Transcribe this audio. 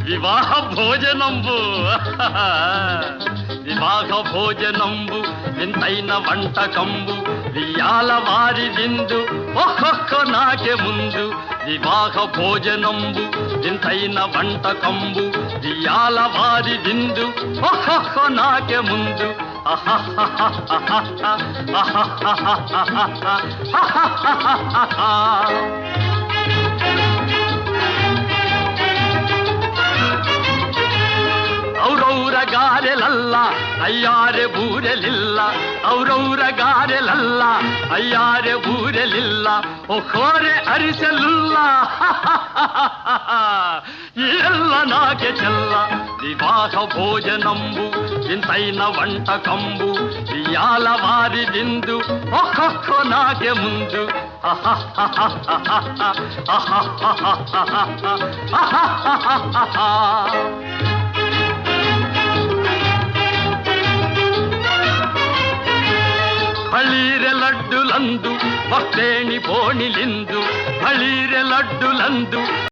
వివాహ భోజనంబు వివాహ భోజనంబు వింతైన వంటకంబు వియాల వారి విందు ఒక్కొక్క నాకే ముందు వివాహ భోజనంబు వింతైన వంటకంబు వియాల వారి విందు ఒక్కొక్క నాకే ముందు ಔರೌರ ಗಾರೆಲಲ್ಲ ಅಯ್ಯಾರೆ ಬೂರೆಲಿಲ್ಲ ಔರೌರ ಗಾರೆಲಲ್ಲ ಅಯ್ಯಾರೆ ಬೂರೆಲಿಲ್ಲ ಒಕ್ಕೋರೆ ಅರಿಸಲಿಲ್ಲ ಎಲ್ಲ ನಾಕೆ ಚೆಲ್ಲ ವಿವಾಹ ಭೋಜನಂಬು ಇಂತೈನ వంటకంబు ఇయాల వారి విందు ఒక్కొక్క నాకే ముందు ಬಳೀರೆ ಲಡ್ಡುಲಂದು ಭಕ್ತೇಣಿ ಬೋಣಿಲಿಂದು ಬಳೀರೆ ಲಡ್ಡುಲಂದು